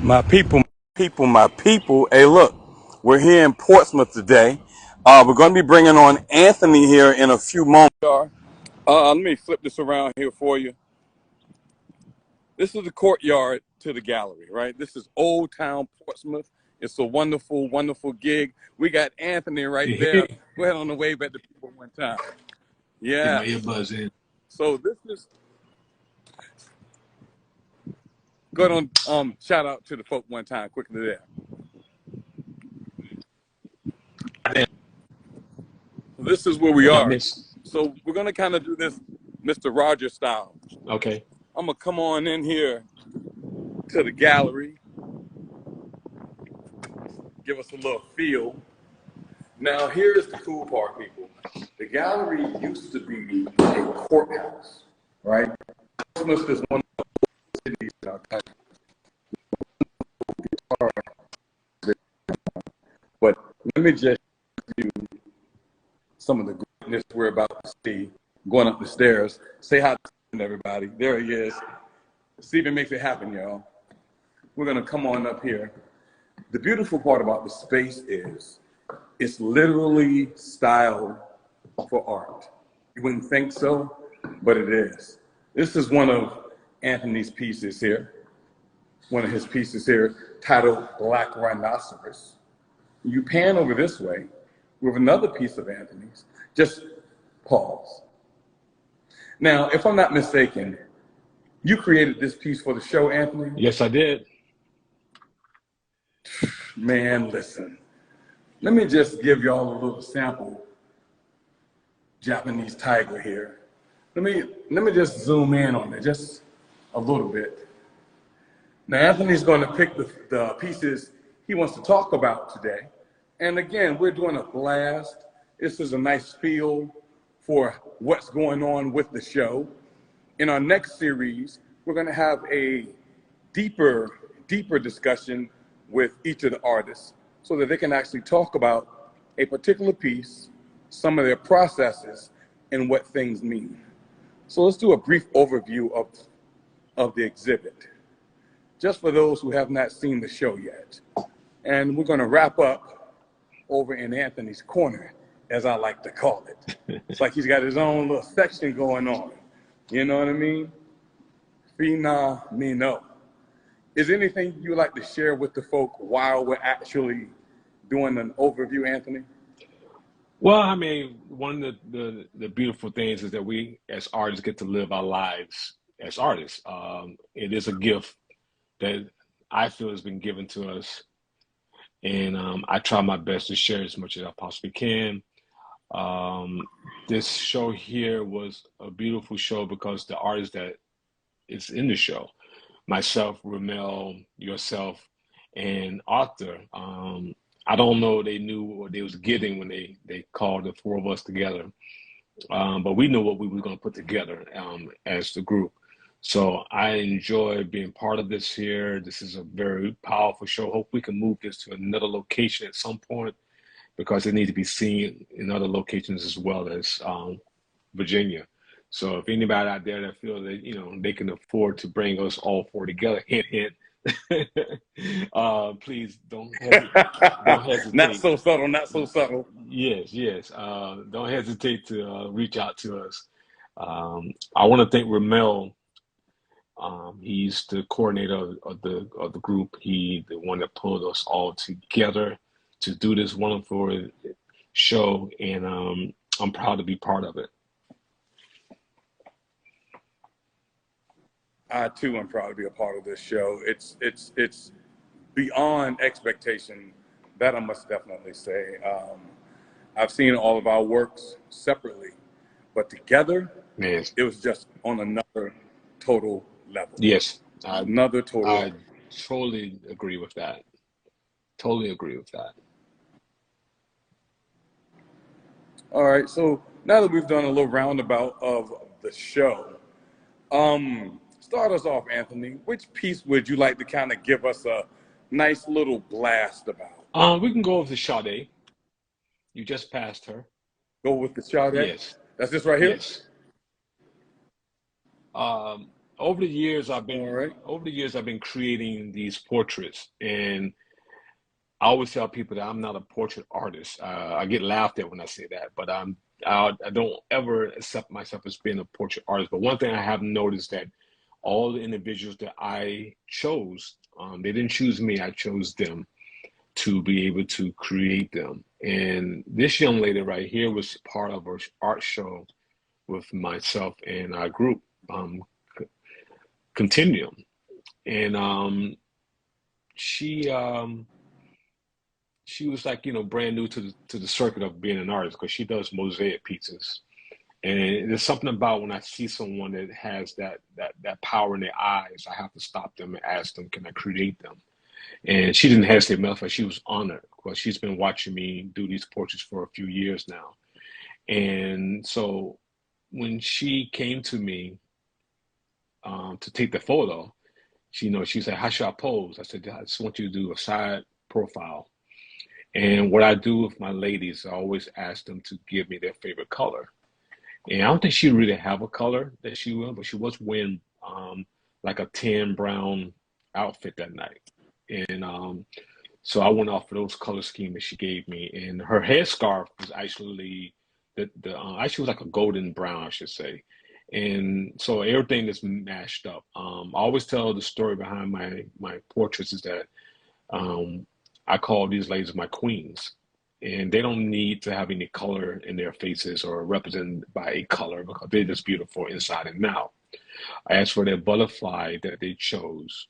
My people. Hey, look, we're here in Portsmouth today. We're going to be bringing on Anthony here in a few moments. Let me flip this around here for you. This is the courtyard to the gallery, right? This is Old Town Portsmouth. It's a wonderful, wonderful gig. We got Anthony right there. Go ahead on the wave at the people one time. Get my Yeah. earbuds in. So this is, go ahead on, shout out to the folk one time quickly there. This is where we I are. missed. So we're going to kind of do this Mr. Rogers style. Okay. I'm going to come on in here to the gallery, give us a little feel. Now, here's the cool part, people. The gallery used to be a courthouse, right? Portsmouth is one of the cities in our country. But let me just give you some of the greatness we're about to see going up the stairs. Say hi to everybody. There he is. Steven makes it happen, y'all. We're going to come on up here. The beautiful part about the space is it's literally styled for art. You wouldn't think so, but it is. This is one of Anthony's pieces here. One of his pieces here titled Black Rhinoceros. You pan over this way with another piece of Anthony's. Just pause. Now, if I'm not mistaken, you created this piece for the show, Anthony? Yes, I did. Man, listen. Let me just give y'all a little sample Japanese tiger here. Let me just zoom in on it just a little bit. Now, Anthony's going to pick the pieces he wants to talk about today. And again, we're doing a blast. This is a nice feel for what's going on with the show. In our next series, we're going to have a deeper discussion with each of the artists so that they can actually talk about a particular piece, some of their processes, and what things mean. So let's do a brief overview of the exhibit, just for those who have not seen the show yet. And we're going to wrap up over in Anthony's corner, as I like to call it. It's like he's got his own little section going on. You know what I mean? Phenomeno. Is there anything you would like to share with the folk while we're actually doing an overview, Anthony? Well, I mean, one of the beautiful things is that we, as artists, get to live our lives as artists. It is a gift that I feel has been given to us, and I try my best to share as much as I possibly can. This show here was a beautiful show because the artist that is in the show, myself, Ramel, yourself, and Arthur, I don't know they knew what they was getting when they called the four of us together, but we knew what we were going to put together as the group. So I enjoy being part of this here. This is a very powerful show. Hope we can move this to another location at some point because it needs to be seen in other locations as well as Virginia. So if anybody out there that feels that they can afford to bring us all four together, hint, hint. Please don't hesitate. Not so subtle, not so subtle. Yes. Don't hesitate to reach out to us. I want to thank Ramel. He's the coordinator of the group. He the one that pulled us all together to do this wonderful show, and I'm proud to be part of it. I too am proud to be a part of this show. It's beyond expectation, that I must definitely say. I've seen all of our works separately, but together, Yes. it was just on another total level. Yes, Another total. I totally agree with that. Totally agree with that. All right, so now that we've done a little roundabout of the show, start us off, Anthony. Which piece would you like to kind of give us a nice little blast about? We can go with the Sade. You just passed her. Go with the Sade? Yes. That's this right here? Yes. over the years, All right. I've been creating these portraits, and I always tell people that I'm not a portrait artist. I get laughed at when I say that, but I don't ever accept myself as being a portrait artist. But one thing I have noticed that all the individuals that I chose, they didn't choose me, I chose them to be able to create them. And this young lady right here was part of an art show with myself and our group, Continuum. And she she was like, brand new to the circuit of being an artist because she does mosaic pieces. And there's something about when I see someone that has that power in their eyes, I have to stop them and ask them, can I create them? And she didn't hesitate. Matter of fact, she was honored because she's been watching me do these portraits for a few years now. And so when she came to me to take the photo, she said, how should I pose? I said, I just want you to do a side profile. And what I do with my ladies, I always ask them to give me their favorite color. And I don't think she really have a color that she will, but she was wearing like a tan brown outfit that night. And so I went off of those color scheme that she gave me. And her headscarf was actually actually was like a golden brown, I should say. And so everything is mashed up. I always tell the story behind my portraits is that I call these ladies my queens, and they don't need to have any color in their faces or represented by a color because they're just beautiful inside and out. As for their butterfly that they chose,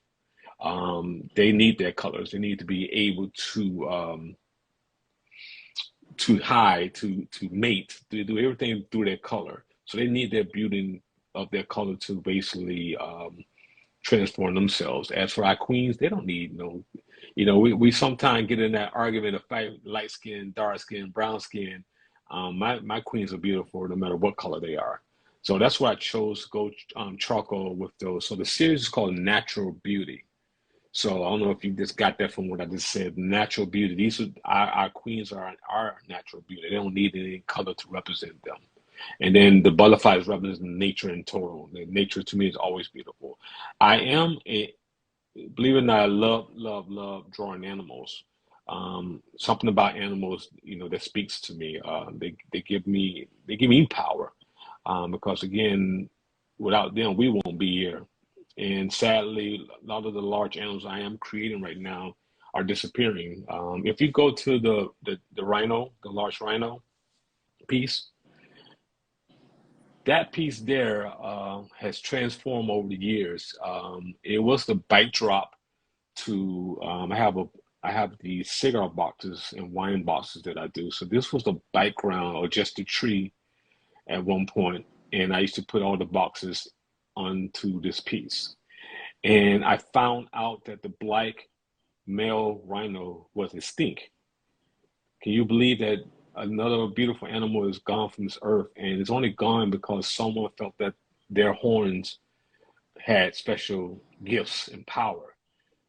they need their colors. They need to be able to hide, to mate, to do everything through their color. So they need their beauty of their color to basically transform themselves. As for our queens, they don't need no, we sometimes get in that argument of fight, light skin, dark skin, brown skin. My queens are beautiful no matter what color they are. So that's why I chose to go charcoal with those. So the series is called Natural Beauty. So I don't know if you just got that from what I just said. Natural beauty. These are our queens are our natural beauty. They don't need any color to represent them. And then the butterflies represent nature in total. The nature to me is always beautiful. I am believe it or not, I love drawing animals. Something about animals, that speaks to me. They give me power. Because again, without them, we won't be here. And sadly, a lot of the large animals I am creating right now are disappearing. If you go to the rhino, the large rhino piece, that piece there has transformed over the years. It was the bike drop to I have the cigar boxes and wine boxes that I do. So this was the background or just a tree at one point, and I used to put all the boxes onto this piece. And I found out that the black male rhino was extinct. Can you believe that another beautiful animal is gone from this earth, and it's only gone because someone felt that their horns had special gifts and power.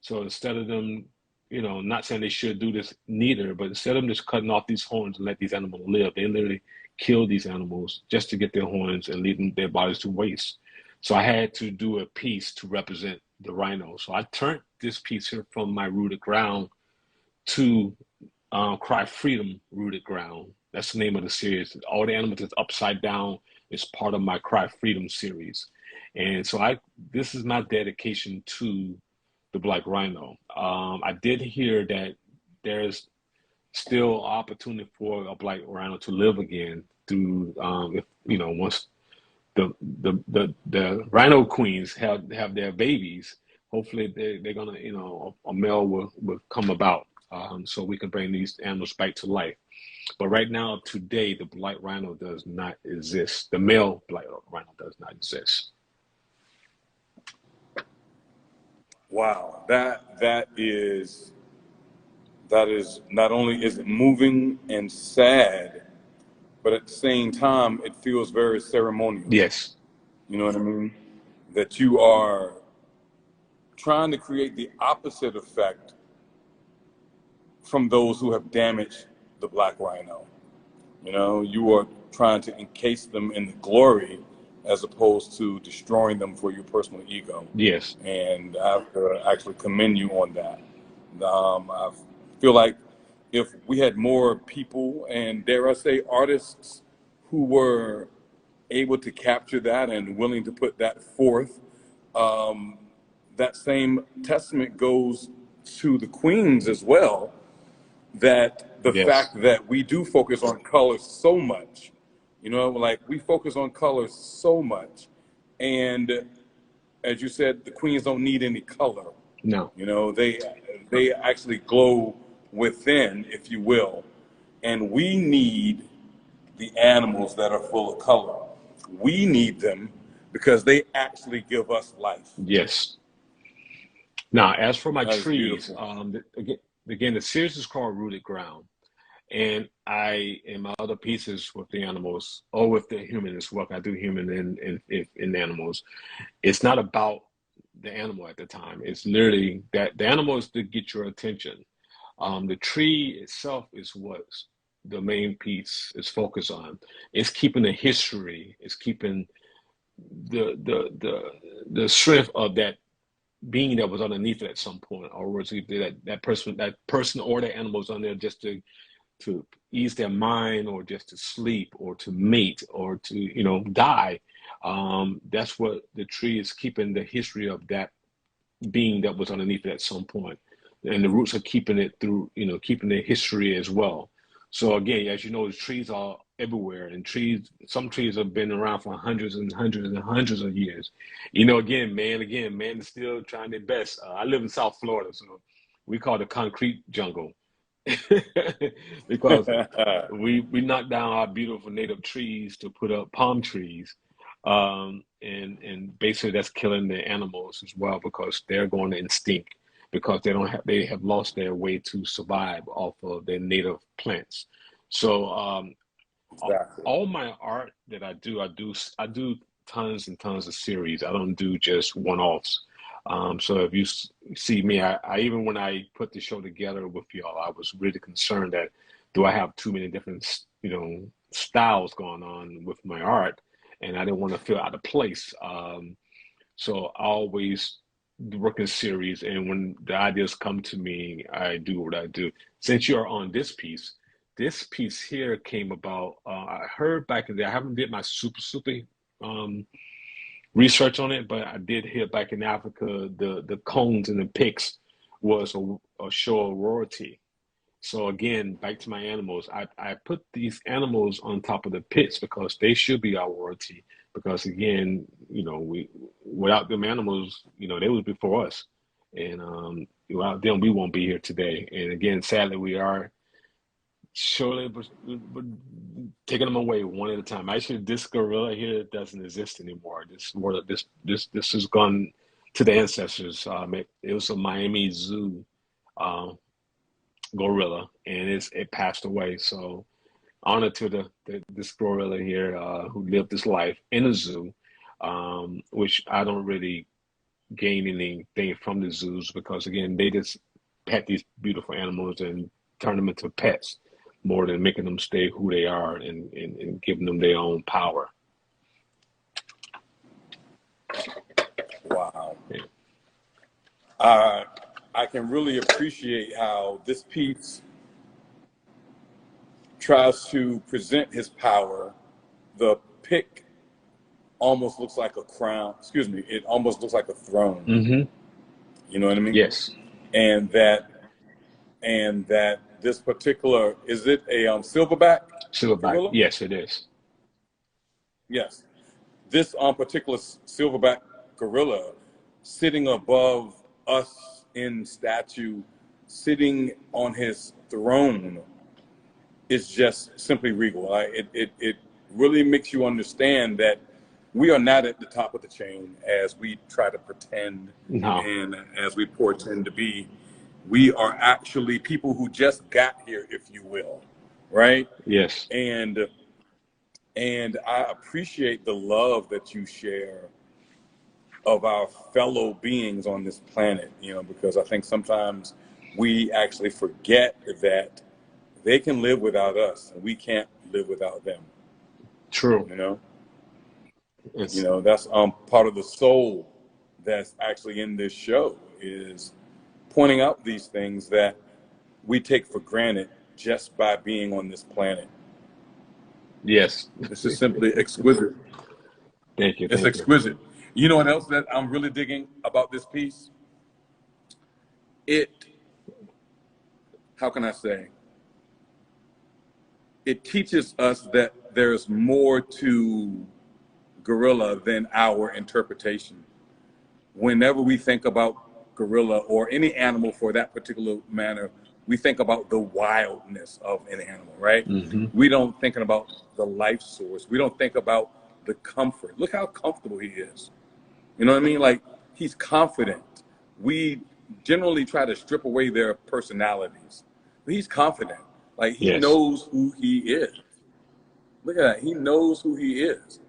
So instead of them, not saying they should do this neither, but instead of them just cutting off these horns and let these animals live, they literally kill these animals just to get their horns and leave their bodies to waste. So I had to do a piece to represent the rhino. So I turned this piece here from my rooted ground to Cry Freedom Rooted Ground. That's the name of the series. All the animals that's upside down is part of my Cry Freedom series. And so this is my dedication to the black rhino. I did hear that there's still opportunity for a black rhino to live again through if once the rhino queens have their babies, hopefully they're gonna a male will come about, so we can bring these animals back to life. But right now, today, the black rhino does not exist. The male black rhino does not exist. Wow, that is not only is it moving and sad, but at the same time, it feels very ceremonial. Yes. You know what I mean? That you are trying to create the opposite effect from those who have damaged the black rhino. You are trying to encase them in the glory as opposed to destroying them for your personal ego. Yes. And I have to actually commend you on that. I feel like if we had more people, and dare I say artists, who were able to capture that and willing to put that forth, that same testament goes to the queens as well, that the Yes. fact that we do focus on color so much, you know, like we focus on color so much. And as you said, the queens don't need any color. No. You know, they actually glow within, if you will. And we need the animals that are full of color. We need them because they actually give us life. Yes. Now, as for my That is trees, beautiful. again, the series is called Rooted Ground. And in my other pieces with the animals or with the human as well, I do human in animals. It's not about the animal at the time. It's literally that the animal is to get your attention. The tree itself is what the main piece is focused on. It's keeping the history. It's keeping the strength of that being that was underneath it at some point, or was it that person or that animal was on there just to ease their mind, or just to sleep, or to mate, or to die. That's what the tree is, keeping the history of that being that was underneath it at some point, and the roots are keeping it through, keeping the history as well. So again, as you know, the trees are everywhere, and some trees have been around for hundreds and hundreds and hundreds of years. Again, man is still trying their best. I live in South Florida, so we call it the concrete jungle. Because we knock down our beautiful native trees to put up palm trees, and basically that's killing the animals as well, because they're going to extinct, because they have lost their way to survive off of their native plants. So Exactly. all my art that I do tons and tons of series. I don't do just one-offs. So if you see me, I even when I put the show together with y'all, I was really concerned that do I have too many different, styles going on with my art, and I didn't want to feel out of place. So I always work in series, and when the ideas come to me, I do what I do. Since you're on this piece here came about. I heard back in there. I haven't did my super um, research on it, but I did hear back in Africa the cones and the picks was a show of royalty. So again, back to my animals, I put these animals on top of the pits because they should be our royalty. Because again, we without them animals, they was before us, and without them, we won't be here today. And again, sadly, we are surely but taking them away one at a time. Actually, this gorilla here doesn't exist anymore. This has gone to the ancestors. It was a Miami Zoo uh, gorilla, and it passed away. So honor to this gorilla here who lived this life in a zoo, which I don't really gain anything from the zoos, because again they just pet these beautiful animals and turn them into pets more than making them stay who they are, and giving them their own power. Wow. Yeah. I can really appreciate how this piece tries to present his power. The pick almost looks like a crown. Excuse me. It almost looks like a throne. Mm-hmm. You know what I mean? Yes. And that this particular, is it a silverback Silverback. gorilla? Yes, it is. Yes. This particular silverback gorilla sitting above us in statue, sitting on his throne, is just simply regal. It really makes you understand that we are not at the top of the chain as we try to pretend No. and as we portend to be. We are actually people who just got here, if you will, right? Yes. And I appreciate the love that you share of our fellow beings on this planet, because I think sometimes we actually forget that they can live without us and we can't live without them, True. you know? You It's know, that's part of the soul that's actually in this show, is pointing out these things that we take for granted just by being on this planet. yes. This is simply exquisite. Thank you, It's thank you. exquisite. You know what else that I'm really digging about this piece? It, how can I say? It teaches us that there's more to gorilla than our interpretation. Whenever we think about gorilla or any animal for that particular manner, we think about the wildness of an animal, right? Hmm. We don't thinking about the life source. We don't think about the comfort. Look how comfortable he is. You know what I mean? Like, he's confident. We generally try to strip away their personalities, but he's confident. Like, he Yes. knows who he is. Look at that. He knows who he is.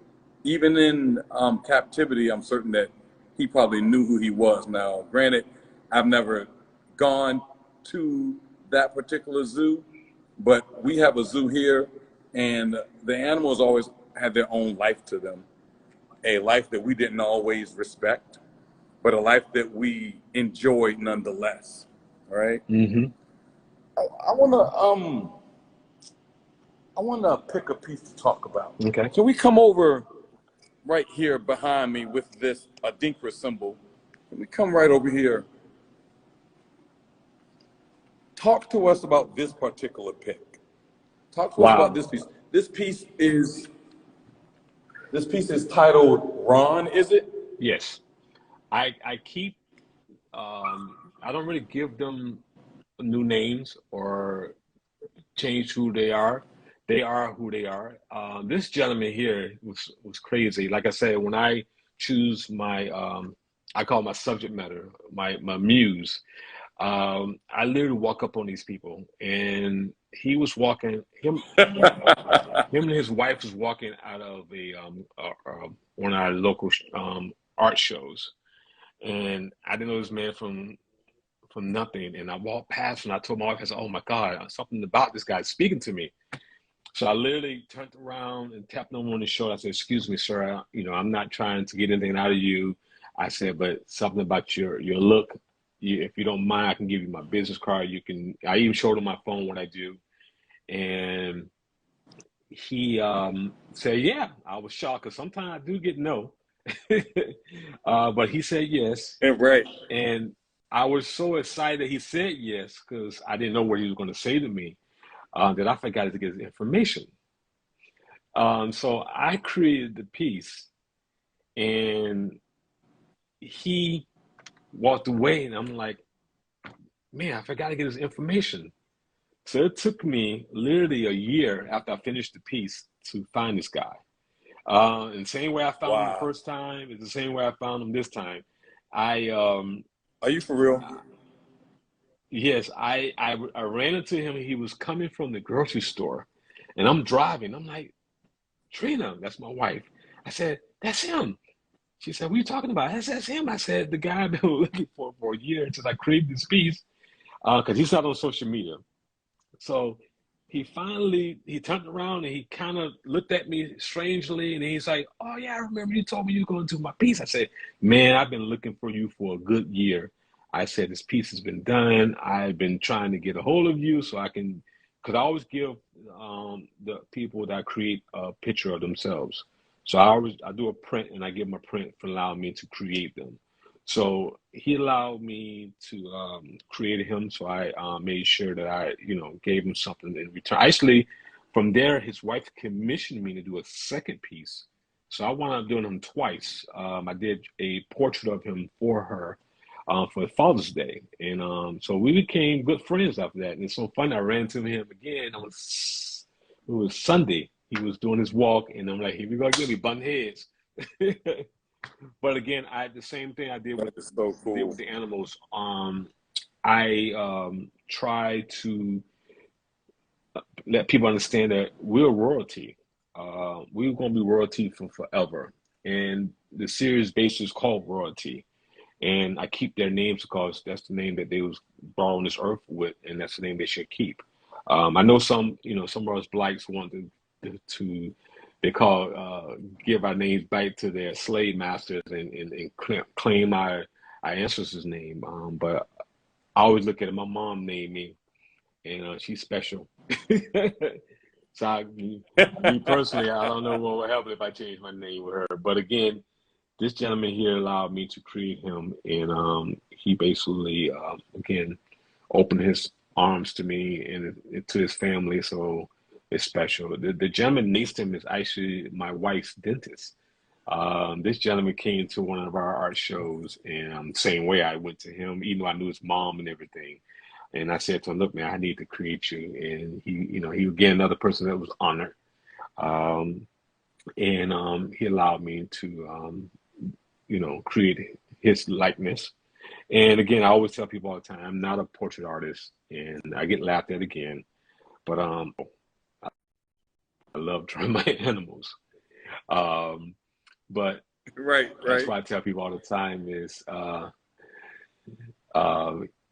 Even in captivity, I'm certain that he probably knew who he was. Now, granted, I've never gone to that particular zoo, but we have a zoo here, and the animals always had their own life to them, a life that we didn't always respect, but a life that we enjoyed nonetheless. All right. Hmm. I wanna pick a piece to talk about. Okay. Can we come over right here behind me with this Adinkra symbol? Can we come right over here? Talk to us about this particular pick. Talk to us about Wow. this piece. This piece is titled Ron, is it? Yes. I keep I don't really give them new names or change who they are. They are who they are. This gentleman here was crazy. Like I said, when I choose my I call my subject matter, my muse. I literally walk up on these people, and he was walking him and his wife was walking out of one of our local art shows, and I didn't know this man from nothing. And I walked past and I told my wife, I said, "Oh my God, something about this guy speaking to me." So I literally turned around and tapped him on the shoulder. I said, "Excuse me, sir. I'm not trying to get anything out of you." I said, "But something about your look. If you don't mind, I can give you my business card. You can." I even showed him my phone, what I do, and he said, "Yeah." I was shocked because sometimes I do get no, but he said yes, Right. and I was so excited he said yes because I didn't know what he was going to say to me, that I forgot to get his information. So I created the piece, and he walked away, and I'm like, "Man, I forgot to get his information." So it took me literally a year after I finished the piece to find this guy. And the same way I found him the Wow. first time is the same way I found him this time. I Are you for real? yes, I ran into him. He was coming from the grocery store, and I'm driving. I'm like, "Trina, that's my wife." I said, "That's him." She said, "What are you talking about?" I said, "That's him." I said, "The guy I've been looking for a year since I created this piece, because he's not on social media." So he turned around and he kind of looked at me strangely, and he's like, "Oh yeah, I remember you told me you were going to do my piece." I said, "Man, I've been looking for you for a good year." I said, "This piece has been done. I've been trying to get a hold of you so I can, because I always give the people that I create a picture of themselves. So I do a print and I give them a print for allowing me to create them. So he allowed me to create him. So I made sure that I, gave him something in return. Actually, from there, his wife commissioned me to do a second piece. So I wound up doing him twice. I did a portrait of him for her for Father's Day, and so we became good friends after that. And it's so funny. I ran into him again. It was Sunday. He was doing his walk, and I'm like, "Here we go again. We butt heads." But again, I the same thing I That is so did cool. with the animals. I try to let people understand that we're royalty. We're going to be royalty for forever, and the series base is called Royalty. And I keep their names because that's the name that they was brought on this earth with, and that's the name they should keep. I know some of us blacks want to they call give our names back to their slave masters and claim our ancestors' name. But I always look at it. My mom named me, and she's special. So me personally, I don't know what would happen if I changed my name with her. But again, this gentleman here allowed me to create him, and he basically again opened his arms to me and to his family. So it's special. The gentleman next to him is actually my wife's dentist. This gentleman came to one of our art shows, and same way I went to him, even though I knew his mom and everything. And I said to him, "Look, man, I need to create you." And he again another person that was honored, um, and he allowed me to create his likeness. And again, I always tell people all the time, I'm not a portrait artist, and I get laughed at again. But I love drawing my animals. Um, but Right, that's right. why I tell people all the time is uh,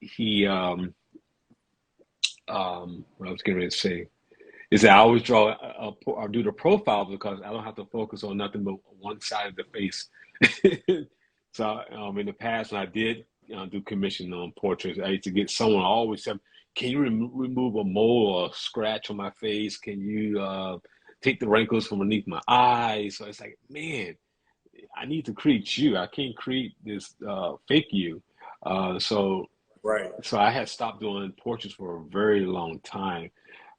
he what I was getting ready to say is that I always draw or do the profile because I don't have to focus on nothing but one side of the face. So in the past, when I did do commission on portraits, I used to get someone always said, "Can you remove a mole or a scratch on my face? Can you take the wrinkles from underneath my eyes?" So it's like, man, I need to create you. I can't create this fake you. So Right. so I had stopped doing portraits for a very long time.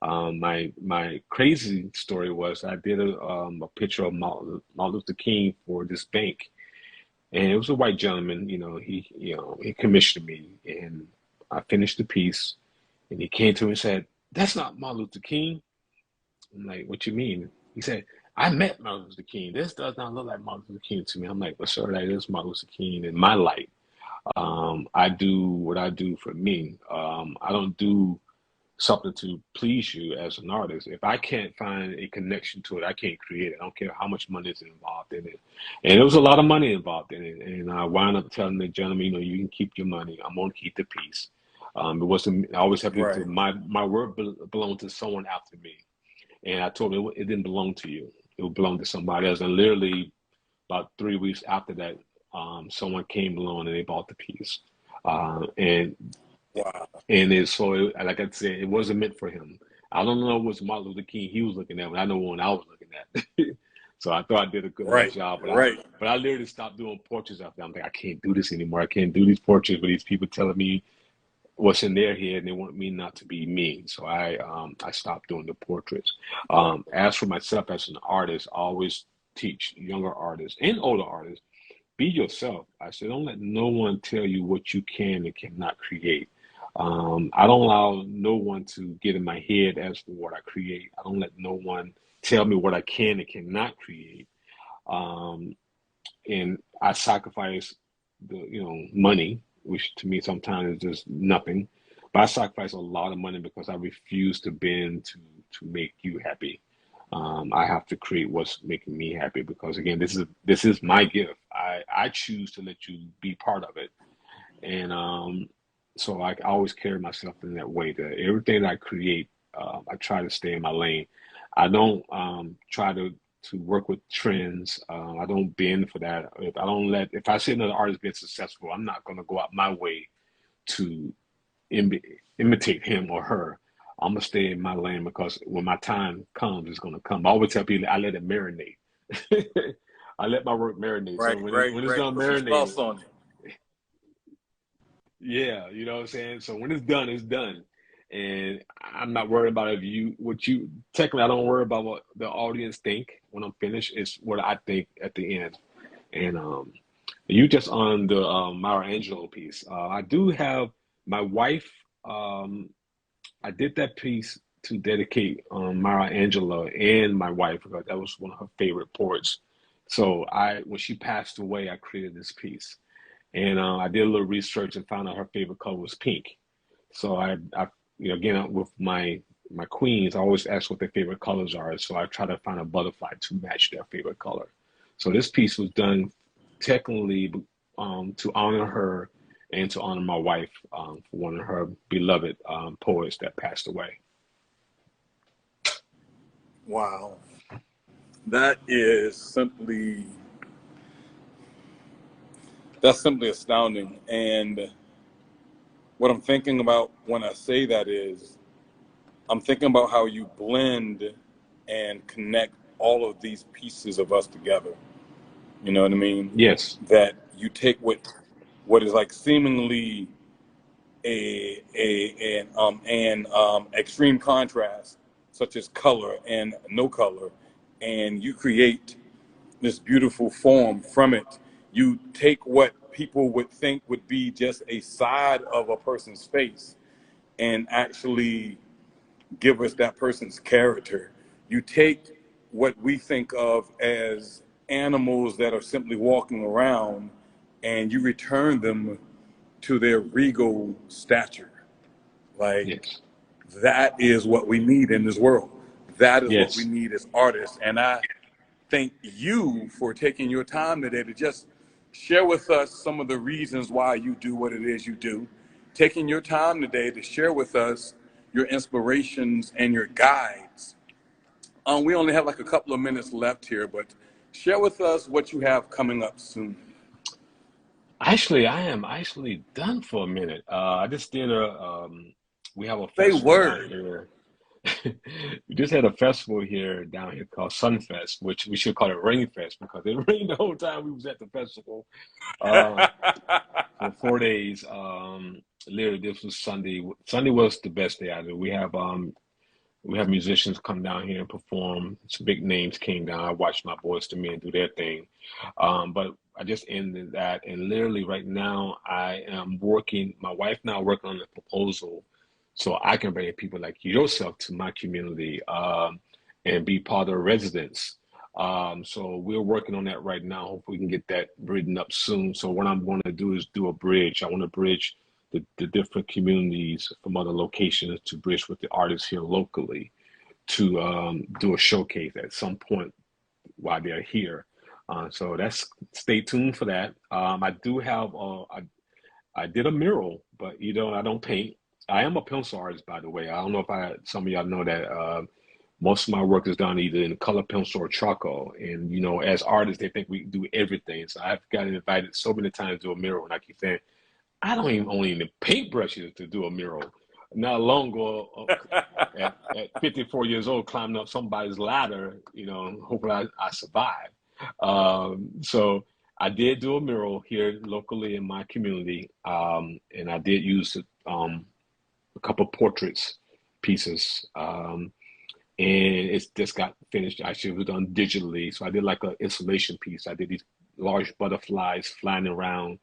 My crazy story was I did a picture of Martin Luther King for this bank, and it was a white gentleman. He commissioned me, and I finished the piece, and he came to me and said, "That's not Martin Luther King." I'm like, "What you mean?" He said, "I met Martin Luther King. This does not look like Martin Luther King to me." I'm like, "Well, sir, that is Martin Luther King in my life." I do what I do for me. I don't do something to please you as an artist. If I can't find a connection to it, I can't create it. I don't care how much money is involved in it. And there was a lot of money involved in it. And I wound up telling the gentleman, you can keep your money. I'm going to keep the piece. It wasn't, I always have to, Right. my work belonged to someone after me. And I told him it didn't belong to you. It would belong to somebody else. And literally about 3 weeks after that, someone came along and they bought the piece. And Wow. like I said, it wasn't meant for him. I don't know what Martin Luther King he was looking at, but I know one I was looking at. So I thought I did a good enough Right. job, Right. but I literally stopped doing portraits after that. I'm like, I can't do this anymore. I can't do these portraits with these people telling me what's in their head, and they want me not to be me. So I stopped doing the portraits. As for myself as an artist, I always teach younger artists and older artists, be yourself. I said, don't let no one tell you what you can and cannot create. I don't allow no one to get in my head as to what I create. I don't let no one tell me what I can and cannot create. Um, and I sacrifice the money, which to me sometimes is just nothing. But I sacrifice a lot of money because I refuse to bend to make you happy. I have to create what's making me happy because again, this is my gift. I choose to let you be part of it, and so I always carry myself in that way. That everything that I create, I try to stay in my lane. I don't try to work with trends. I don't bend for that. If I see another artist being successful, I'm not going to go out my way to Im- imitate him or her. I'm gonna stay in my lane because when my time comes, it's gonna come. I always tell people I let it marinate. I let my work marinate. So Right. Right. when it's Right. done Put some marinating, sauce on it. yeah, you know what I'm saying? So when it's done, it's done. And I'm not worried about technically I don't worry about what the audience think when I'm finished. It's what I think at the end. And you just on the Mara Angelou piece. I do have my wife. I did that piece to dedicate Mara Angelou and my wife because that was one of her favorite poets. So when she passed away, I created this piece, and I did a little research and found out her favorite color was pink. So again with my queens, I always ask what their favorite colors are. So I try to find a butterfly to match their favorite color. So this piece was done technically to honor her and to honor my wife for one of her beloved poets that passed away. Wow. That is simply, that's simply astounding. And what I'm thinking about when I say that is, I'm thinking about how you blend and connect all of these pieces of us together. You know what I mean? Yes. That you take what is like seemingly an extreme contrast, such as color and no color, and you create this beautiful form from it. You take what people would think would be just a side of a person's face and actually give us that person's character. You take what we think of as animals that are simply walking around and you return them to their regal stature. Like, Yes. that is what we need in this world. That is what we Yes. need as artists. And I thank you for taking your time today to just share with us some of the reasons why you do what it is you do. Taking your time today to share with us your inspirations and your guides. We only have like a couple of minutes left here, but share with us what you have coming up soon. Actually, I am actually done for a minute. I just did we have a Say festival down word. here. We just had a festival here down here called Sunfest, which we should call it Rainfest because it rained the whole time we was at the festival uh, for 4 days. Literally, this was Sunday. Sunday was the best day out of it. We have musicians come down here and perform. Some big names came down. I watched my boys to men do their thing. But I just ended that, and literally right now I am working. My wife and I are working on a proposal, so I can bring people like yourself to my community and be part of the residents. So we're working on that right now. Hopefully, we can get that written up soon. So what I'm going to do is do a bridge. I want to bridge the different communities from other locations to bridge with the artists here locally to do a showcase at some point while they're here. So that's stay tuned for that. I do have I did a mural, but I don't paint. I am a pencil artist, by the way. I don't know if some of y'all know that most of my work is done either in color pencil or charcoal. And as artists, they think we do everything. So I've gotten invited so many times to do a mural, and I keep saying I don't even own any paintbrushes to do a mural. Not long ago, at 54 years old, climbing up somebody's ladder, hoping I survive. So I did do a mural here locally in my community, and I did use a couple portraits pieces, and it's just got finished. Actually, it was done digitally, so I did like an installation piece. I did these large butterflies flying around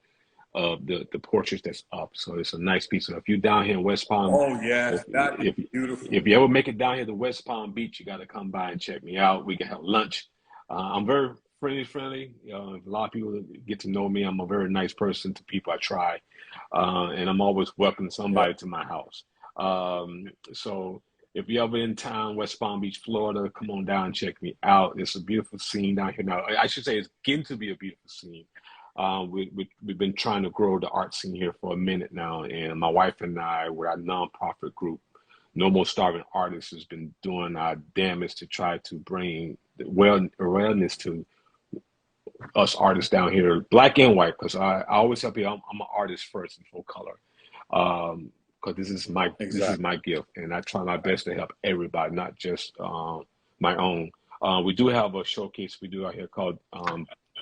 of the portraits that's up. So it's a nice piece. So if you're down here in West Palm, Oh, yes, if that is if beautiful. if you ever make it down here to West Palm Beach, you got to come by and check me out. We can have lunch. I'm very friendly. A lot of people get to know me. I'm a very nice person to people. I try, and I'm always welcoming Yep. somebody to my house. So if you're ever in town, West Palm Beach, Florida, come on down and check me out. It's a beautiful scene down here now. I should say it's getting to be a beautiful scene. We've been trying to grow the art scene here for a minute now, and my wife and I, with our nonprofit group, No More Starving Artists, has been doing our damnedest to try to bring the awareness to us artists down here, black and white, because I always tell people I'm an artist first before color, because this is Exactly. my gift, and I try my best to help everybody, not just my own. We do have a showcase we do out here called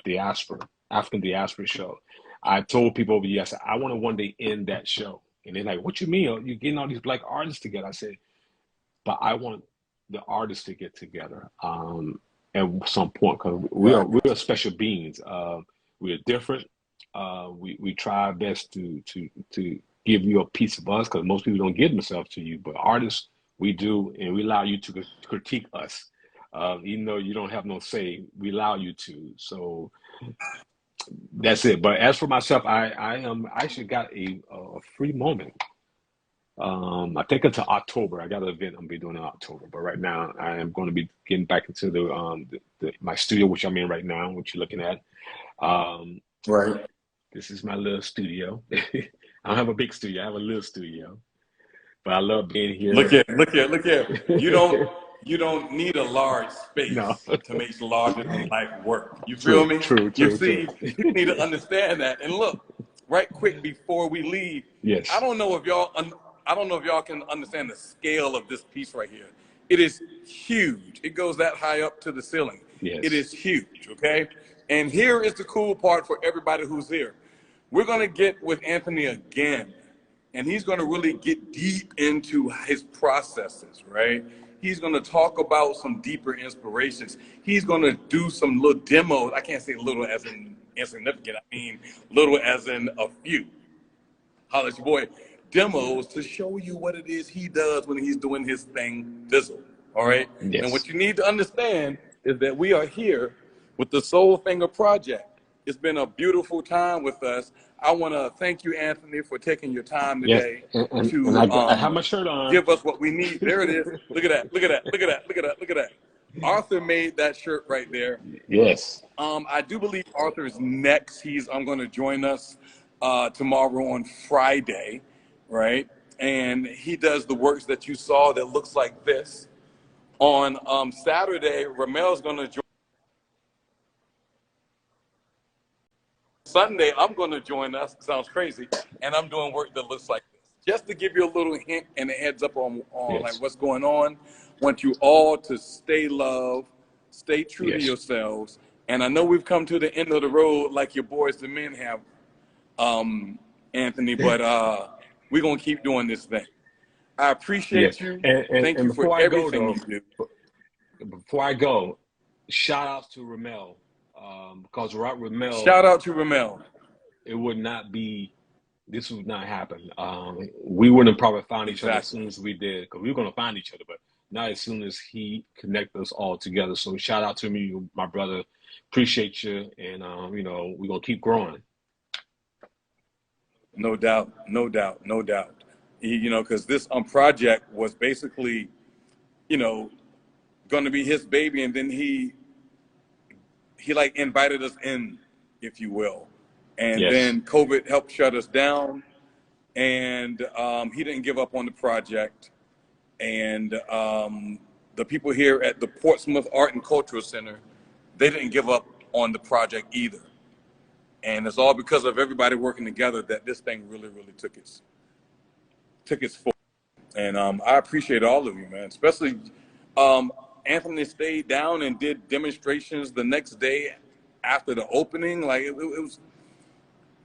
Diaspora, African Diaspora Show. I told people over the years, I want to one day end that show, and they're like, "What you mean? You're getting all these black artists together?" I said, "But I want the artists to get together." At some point because Right. we are special beings. We are different. We try our best to give you a piece of us because most people don't give themselves to you, but artists we do, and we allow you to critique us. Even though you don't have no say, we allow you to. So that's it. But as for myself, I actually got a free moment. I think until October. I got an event I'm gonna be doing in October, but right now I am going to be getting back into my studio, which I'm in right now, which you're looking at. Um, Right. this is my little studio. I don't have a big studio. I have a little studio, but I love being Look here. here, look here, look here. You don't you don't need a large No. space to make larger than life work. You feel True, me? true, You true, true. see, you need to understand that. And look, right quick before we leave, I Yes, don't know if y'all I don't know if y'all can understand the scale of this piece right here. It is huge. It goes that high up to the ceiling. It yes, is huge, okay? And here is the cool part for everybody who's here. We're going to get with Anthony again, and he's going to really get deep into his processes, right? He's going to talk about some deeper inspirations. He's going to do some little demos. I can't say little as in insignificant. I mean little as in a few. Holla at your boy. Demos to show you what it is he does when he's doing his thing dizzle. All right? And what yes, you need to understand is that we are here with the Soul Finger Project. It's been a beautiful time with us. I want to thank you, Anthony, for taking your time yes. today And to I have my shirt on. give us what we need. There it is. Look at that. Look at that. Look at that. Look at that. Look at that. Arthur made that shirt right there. Yes, I do believe Arthur is next. He's going to join us tomorrow on Friday, right? And he does the works that you saw that looks like this. On Saturday, Ramel's going to join. Sunday, I'm going to join us. Sounds crazy. And I'm doing work that looks like this. Just to give you a little hint and a heads up on like yes, what's going on. Want you all to stay loved, stay true to yes. yourselves. And I know we've come to the end of the road like your boys, the men have, Anthony, but we're going to keep doing this thing. I Yes. appreciate you. Thank And you for before I go everything though, you do. before I go, shout outs to Ramel. Because without Ramel, Shout out to Ramel. it would not be, this would not happen. We wouldn't have probably found each other as Exactly. soon as we did, because we were going to find each other, but not as soon as he connected us all together. So shout out to me, my brother. Appreciate you. And, you know, we're going to keep growing. No doubt, no doubt, no doubt. You know, because this project was basically, you know, going to be his baby, and then he like invited us in, if you will, and Yes. then COVID helped shut us down, and he didn't give up on the project, and the people here at the Portsmouth Art and Cultural Center, they didn't give up on the project either. And it's all because of everybody working together that this thing really, really took its form. And I appreciate all of you, man. Especially Anthony stayed down and did demonstrations the next day after the opening. Like it was,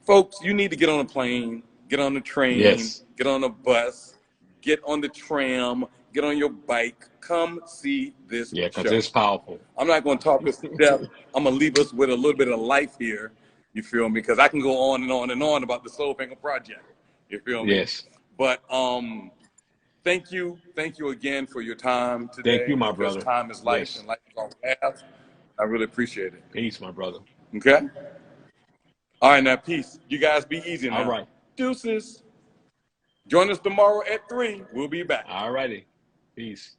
folks, you need to get on a plane, get on the train, Yes. get on a bus, get on the tram, get on your bike. Come see this Yeah, because show. it's powerful. I'm not going to talk this to death. I'm going to leave us with a little bit of life here. You feel me? Because I can go on and on and on about the Soul Finger Project. You feel me? Yes. But thank you again for your time Thank you, today. my Because brother. time is life Yes. and life is all we have. I really appreciate it. Peace, my brother. Okay. All right, now peace. You guys be easy All now. right. Deuces. Join us tomorrow at 3. We'll be back. All righty. Peace.